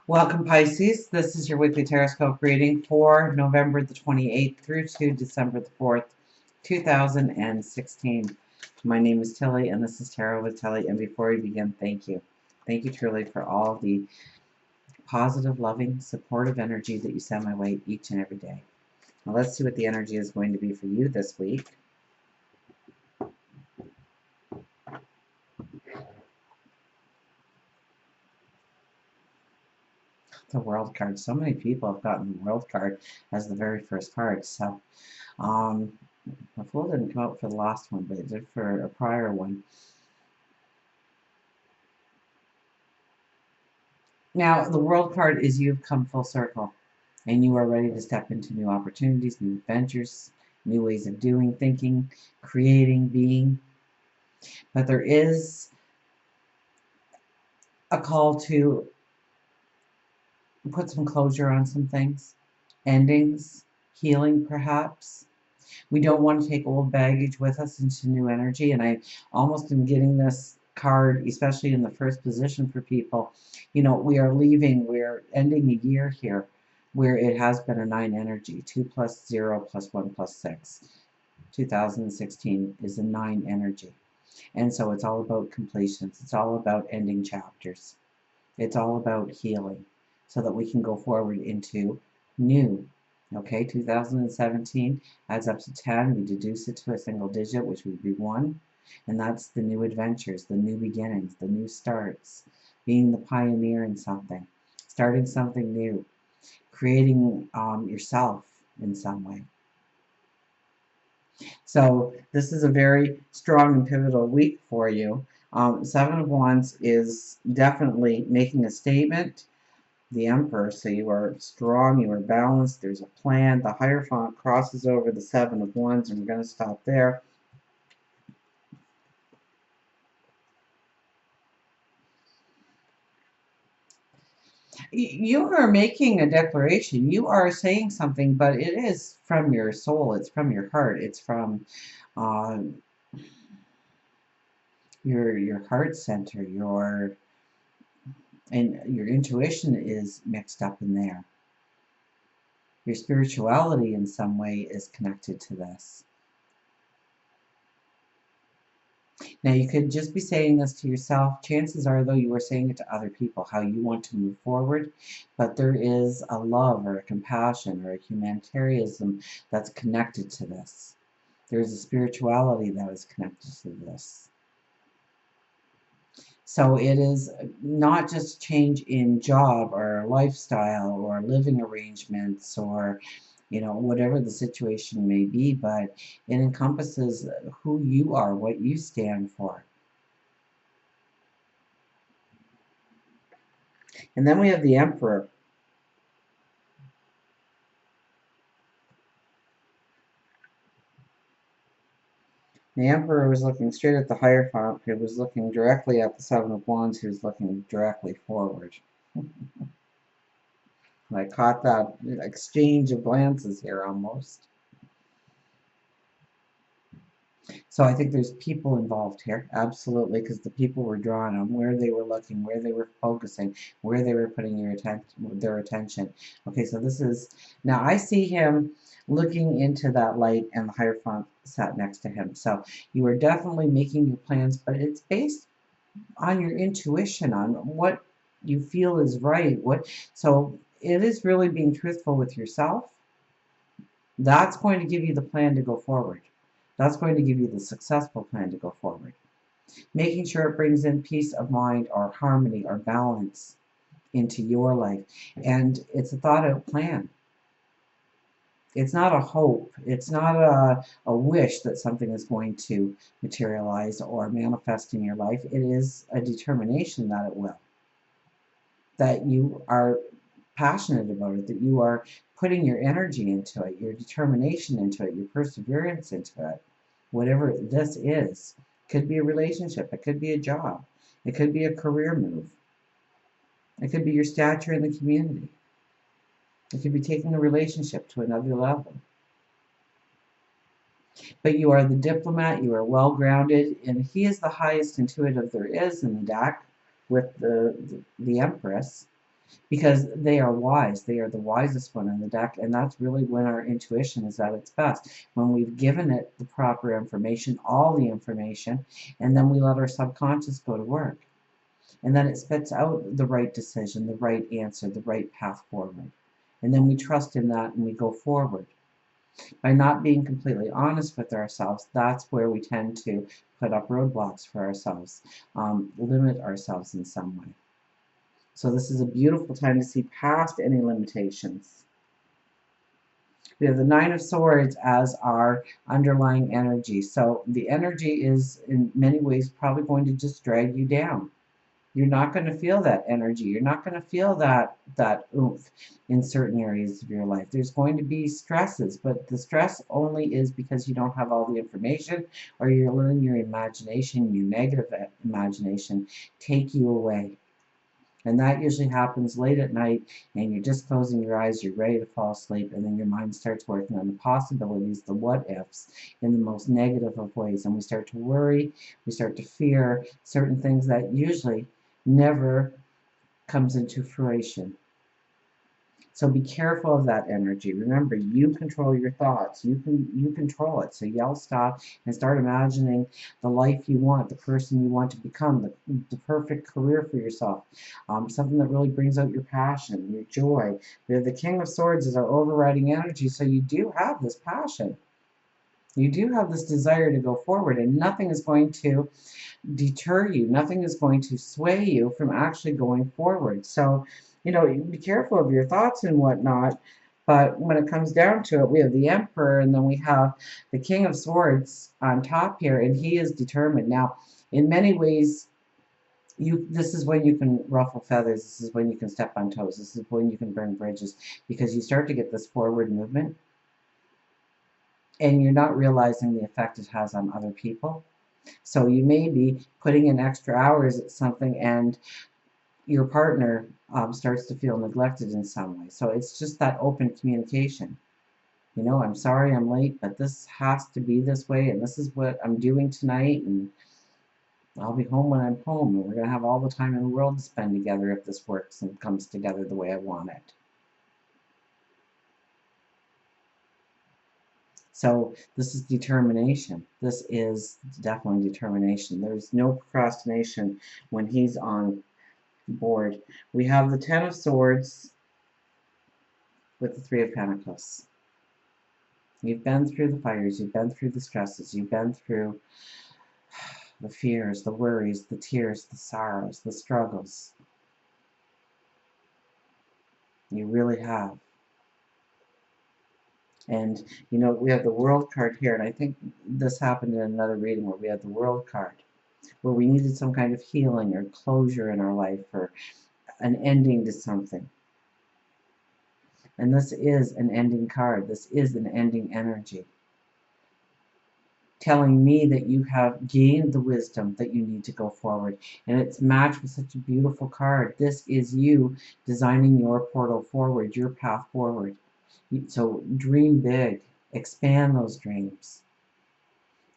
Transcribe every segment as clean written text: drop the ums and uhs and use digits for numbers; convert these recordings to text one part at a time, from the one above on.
Welcome, Pisces. This is your weekly Teroscope reading for November the 28th through to December the 4th, 2016. My name is Tilly, and this is Tarot with Tilly. And before we begin, thank you. Thank you truly for all the positive, loving, supportive energy that you send my way each and every day. Now, let's see what the energy is going to be for you this week. The World card. So many people have gotten the World card as the very first card. So, the Fool didn't come out for the last one, but it did for a prior one. Now, the World card is you've come full circle, and you are ready to step into new opportunities, new adventures, new ways of doing, thinking, creating, being. But there is a call to put some closure on some things, endings, healing perhaps. We don't want to take old baggage with us into new energy, and I almost am getting this card, especially in the first position for people. You know, we are leaving, we're ending a year here where it has been a 9 energy, 2 plus 0 plus 1 plus 6. 2016 is a 9 energy. And so it's all about completions. It's all about ending chapters. It's all about healing so that we can go forward into new. Okay, 2017 adds up to 10. We deduce it to a single digit, which would be 1. And that's the new adventures, the new beginnings, the new starts, being the pioneer in something, starting something new, creating yourself in some way. So this is a very strong and pivotal week for you. Seven of Wands is definitely making a statement. The Emperor, so you are strong, you are balanced, there's a plan. The Hierophant crosses over the Seven of Wands, and we're going to stop there. You are making a declaration. You are saying something, but it is from your soul. It's from your heart. It's from uh, your heart center. And your intuition is mixed up in there. Your spirituality in some way is connected to this. Now, you could just be saying this to yourself. Chances are, though, you are saying it to other people, how you want to move forward. But there is a love or a compassion or a humanitarianism that's connected to this. There's a spirituality that is connected to this. So it is not just change in job or lifestyle or living arrangements or, you know, whatever the situation may be, but it encompasses who you are, what you stand for. And then we have the Emperor. The Emperor was looking straight at the Hierophant, who was looking directly at the Seven of Wands, who's looking directly forward. I caught that exchange of glances here almost. So I think there's people involved here, absolutely, because the people were drawn on where they were looking, where they were focusing, where they were putting their attention. Okay, so this is, now I see him looking into that light and the Hierophant sat next to him. So you are definitely making your plans, but it's based on your intuition, on what you feel is right. So it is really being truthful with yourself. That's going to give you the plan to go forward. That's going to give you the successful plan to go forward. Making sure it brings in peace of mind or harmony or balance into your life. And it's a thought out plan. It's not a hope. It's not a wish that something is going to materialize or manifest in your life. It is a determination that it will. That you are passionate about it, that you are putting your energy into it, your determination into it, your perseverance into it. Whatever this is. It could be a relationship. It could be a job. It could be a career move. It could be your stature in the community. It could be taking a relationship to another level. But you are the diplomat. You are well-grounded. And he is the highest intuitive there is in the deck with the Empress. because they are wise. They are the wisest one in the deck, and that's really when our intuition is at its best. When we've given it the proper information, all the information, and then we let our subconscious go to work. And then it spits out the right decision, the right answer, the right path forward. And then we trust in that and we go forward. By not being completely honest with ourselves, that's where we tend to put up roadblocks for ourselves, limit ourselves in some way. So this is a beautiful time to see past any limitations. We have the Nine of Swords as our underlying energy. So the energy is in many ways probably going to just drag you down. You're not going to feel that energy. You're not going to feel that oomph in certain areas of your life. There's going to be stresses, but the stress only is because you don't have all the information, or you're letting your imagination, your negative imagination, take you away. And that usually happens late at night, and you're just closing your eyes, you're ready to fall asleep, and then your mind starts working on the possibilities, the what ifs, in the most negative of ways. And we start to worry, we start to fear certain things that usually never comes into fruition. So be careful of that energy. Remember, you control your thoughts. You control it. So yell stop and start imagining the life you want, the person you want to become, the perfect career for yourself, something that really brings out your passion, your joy. The King of Swords is our overriding energy, so you do have this passion. You do have this desire to go forward, and nothing is going to deter you. Nothing is going to sway you from actually going forward. So, be careful of your thoughts and whatnot. But when it comes down to it, we have the Emperor, and then we have the King of Swords on top here, and he is determined. Now, in many ways, this is when you can ruffle feathers. This is when you can step on toes. This is when you can burn bridges, because you start to get this forward movement, and you're not realizing the effect it has on other people. So you may be putting in extra hours at something, and your partner starts to feel neglected in some way. So it's just that open communication. I'm sorry I'm late, but this has to be this way, and this is what I'm doing tonight, and I'll be home when I'm home, and we're going to have all the time in the world to spend together if this works and comes together the way I want it. So this is determination. This is definitely determination. There's no procrastination when he's on board. We have the Ten of Swords with the Three of Pentacles. You've been through the fires, you've been through the stresses, you've been through the fears, the worries, the tears, the sorrows, the struggles. You really have. And, we have the World card here, and I think this happened in another reading where we had the World card, where we needed some kind of healing or closure in our life, or an ending to something. And this is an ending card. This is an ending energy, telling me that you have gained the wisdom that you need to go forward. And it's matched with such a beautiful card. This is you designing your portal forward, your path forward. So dream big, expand those dreams.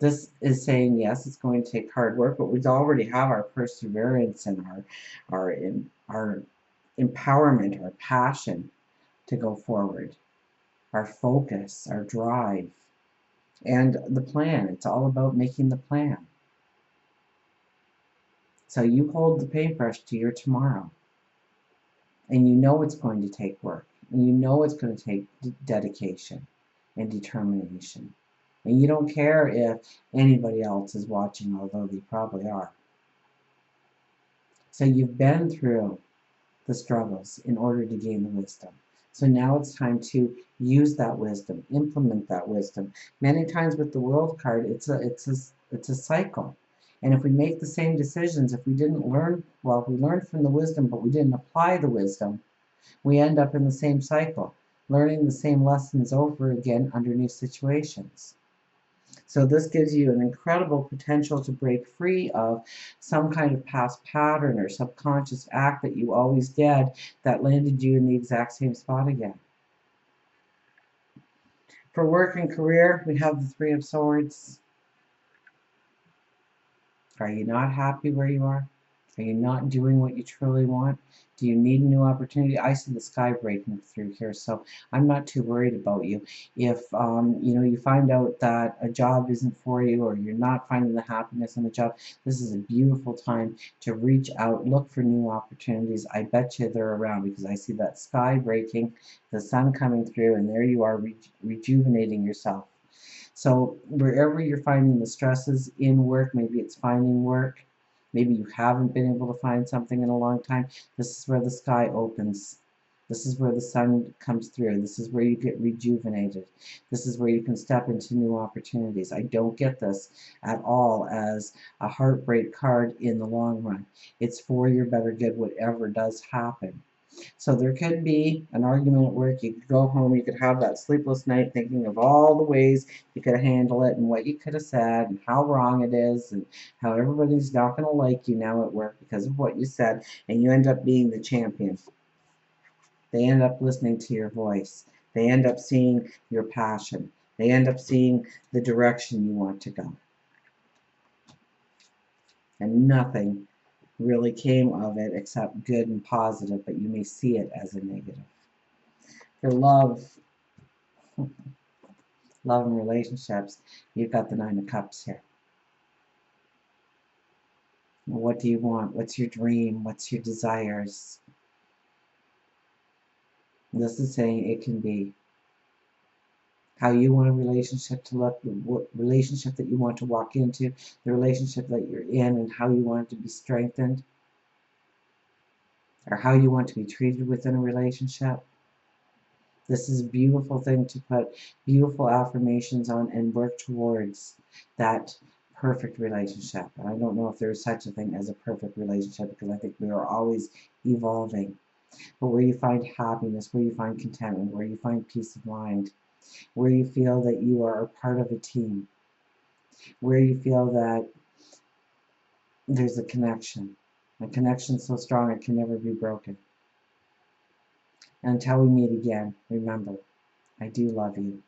This is saying, yes, it's going to take hard work, but we already have our perseverance and our empowerment, our passion to go forward, our focus, our drive, and the plan. It's all about making the plan. So you hold the paintbrush to your tomorrow, and you know it's going to take work, and you know it's going to take dedication and determination. And you don't care if anybody else is watching, although they probably are. So you've been through the struggles in order to gain the wisdom. So now it's time to use that wisdom, implement that wisdom. Many times with the World card, it's a cycle. And if we make the same decisions, if we didn't learn, well, we learned from the wisdom, but we didn't apply the wisdom, we end up in the same cycle, learning the same lessons over again under new situations. So this gives you an incredible potential to break free of some kind of past pattern or subconscious act that you always did that landed you in the exact same spot again. For work and career, we have the Three of Swords. Are you not happy where you are? Are you not doing what you truly want? Do you need a new opportunity? I see the sky breaking through here, so I'm not too worried about you. If you find out that a job isn't for you, or you're not finding the happiness in the job, this is a beautiful time to reach out, look for new opportunities. I bet you they're around, because I see that sky breaking, the sun coming through, and there you are rejuvenating yourself. So wherever you're finding the stresses in work, maybe it's finding work, maybe you haven't been able to find something in a long time, this is where the sky opens. This is where the sun comes through. This is where you get rejuvenated. This is where you can step into new opportunities. I don't get this at all as a heartbreak card in the long run. It's for your better good, whatever does happen. So there could be an argument at work. You could go home, you could have that sleepless night thinking of all the ways you could handle it and what you could have said and how wrong it is and how everybody's not going to like you now at work because of what you said, and you end up being the champion. They end up listening to your voice. They end up seeing your passion. They end up seeing the direction you want to go. And nothing really came of it except good and positive, but you may see it as a negative. For love and relationships, you've got the Nine of Cups here. What do you want? What's your dream? What's your desires? This is saying it can be how you want a relationship to look, what relationship that you want to walk into, the relationship that you're in, and how you want it to be strengthened, or how you want to be treated within a relationship. This is a beautiful thing to put beautiful affirmations on and work towards that perfect relationship. And I don't know if there's such a thing as a perfect relationship, because I think we are always evolving. But where you find happiness, where you find contentment, where you find peace of mind, where you feel that you are a part of a team, where you feel that there's a connection so strong it can never be broken. And until we meet again, remember, I do love you.